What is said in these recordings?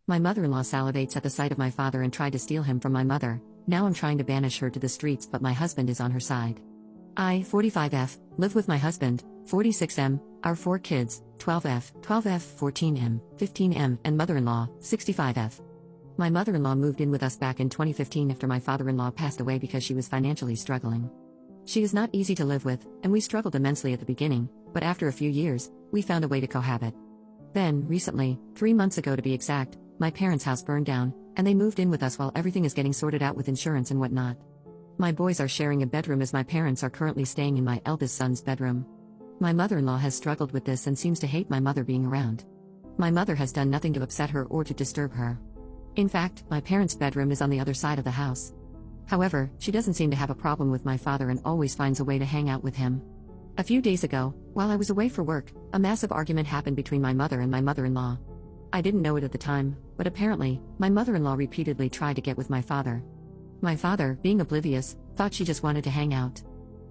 My mother-in-law salivates at the sight of my father and tried to steal him from my mother. Now I'm trying to banish her to the streets, but my husband is on her side. I, 45F, live with my husband, 46M, our 4 kids, 12F, 14M, 15M, and mother-in-law, 65F. My mother-in-law moved in with us back in 2015 after my father-in-law passed away because she was financially struggling. She is not easy to live with, and we struggled immensely at the beginning, but after a few years, we found a way to cohabit. Then, recently, 3 months ago to be exact, my parents' house burned down, and they moved in with us while everything is getting sorted out with insurance and whatnot. My boys are sharing a bedroom as my parents are currently staying in my eldest son's bedroom. My mother-in-law has struggled with this and seems to hate my mother being around. My mother has done nothing to upset her or to disturb her. In fact, my parents' bedroom is on the other side of the house. However, she doesn't seem to have a problem with my father and always finds a way to hang out with him. A few days ago, while I was away for work, a massive argument happened between my mother and my mother-in-law. I didn't know it at the time, but apparently, my mother-in-law repeatedly tried to get with my father. My father, being oblivious, thought she just wanted to hang out.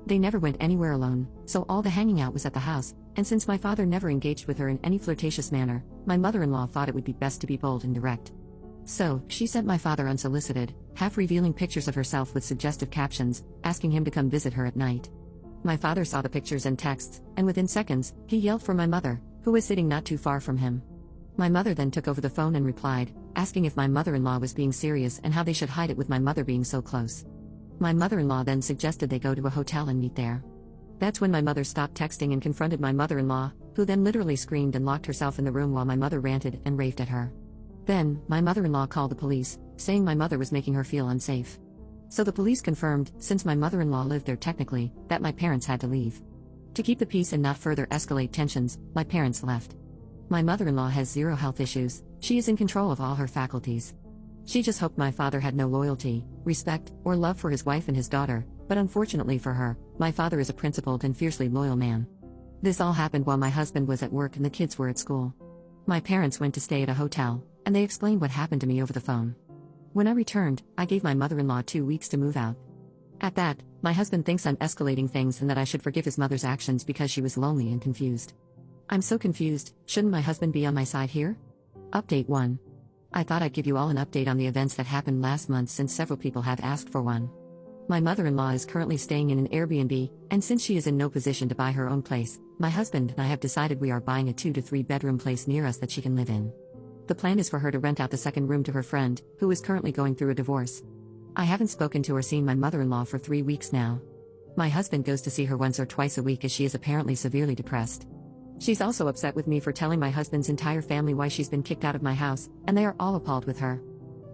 They never went anywhere alone, so all the hanging out was at the house, and since my father never engaged with her in any flirtatious manner, my mother-in-law thought it would be best to be bold and direct. So, she sent my father unsolicited, half-revealing pictures of herself with suggestive captions, asking him to come visit her at night. My father saw the pictures and texts, and within seconds, he yelled for my mother, who was sitting not too far from him. My mother then took over the phone and replied, asking if my mother-in-law was being serious and how they should hide it with my mother being so close. My mother-in-law then suggested they go to a hotel and meet there. That's when my mother stopped texting and confronted my mother-in-law, who then literally screamed and locked herself in the room while my mother ranted and raved at her. Then, my mother-in-law called the police, saying my mother was making her feel unsafe. So the police confirmed, since my mother-in-law lived there technically, that my parents had to leave. To keep the peace and not further escalate tensions, my parents left. My mother-in-law has zero health issues, she is in control of all her faculties. She just hoped my father had no loyalty, respect, or love for his wife and his daughter, but unfortunately for her, my father is a principled and fiercely loyal man. This all happened while my husband was at work and the kids were at school. My parents went to stay at a hotel, and they explained what happened to me over the phone. When I returned, I gave my mother-in-law 2 weeks to move out. At that, my husband thinks I'm escalating things and that I should forgive his mother's actions because she was lonely and confused. I'm so confused, shouldn't my husband be on my side here? Update 1. I thought I'd give you all an update on the events that happened last month since several people have asked for one. My mother-in-law is currently staying in an Airbnb, and since she is in no position to buy her own place, my husband and I have decided we are buying a 2 to 3 bedroom place near us that she can live in. The plan is for her to rent out the second room to her friend, who is currently going through a divorce. I haven't spoken to or seen my mother-in-law for 3 weeks now. My husband goes to see her once or twice a week as she is apparently severely depressed. She's also upset with me for telling my husband's entire family why she's been kicked out of my house, and they are all appalled with her.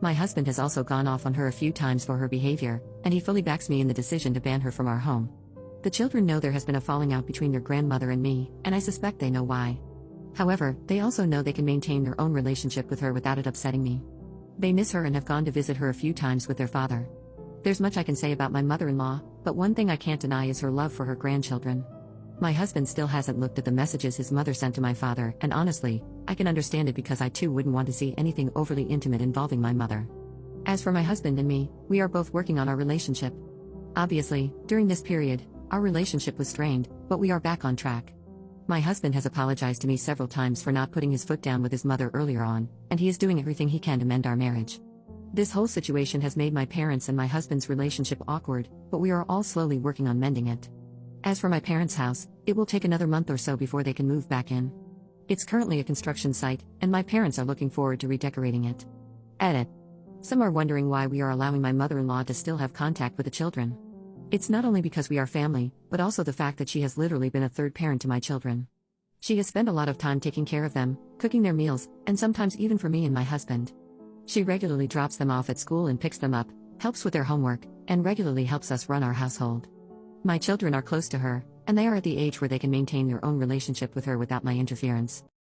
My husband has also gone off on her a few times for her behavior, and he fully backs me in the decision to ban her from our home. The children know there has been a falling out between their grandmother and me, and I suspect they know why. However, they also know they can maintain their own relationship with her without it upsetting me. They miss her and have gone to visit her a few times with their father. There's much I can say about my mother-in-law, but one thing I can't deny is her love for her grandchildren. My husband still hasn't looked at the messages his mother sent to my father, and honestly, I can understand it because I too wouldn't want to see anything overly intimate involving my mother. As for my husband and me, we are both working on our relationship. Obviously, during this period, our relationship was strained, but we are back on track. My husband has apologized to me several times for not putting his foot down with his mother earlier on, and he is doing everything he can to mend our marriage. This whole situation has made my parents and my husband's relationship awkward, but we are all slowly working on mending it. As for my parents' house, it will take another month or so before they can move back in. It's currently a construction site, and my parents are looking forward to redecorating it. Edit. Some are wondering why we are allowing my mother-in-law to still have contact with the children. It's not only because we are family, but also the fact that she has literally been a third parent to my children. She has spent a lot of time taking care of them, cooking their meals, and sometimes even for me and my husband. She regularly drops them off at school and picks them up, helps with their homework, and regularly helps us run our household. My children are close to her, and they are at the age where they can maintain their own relationship with her without my interference.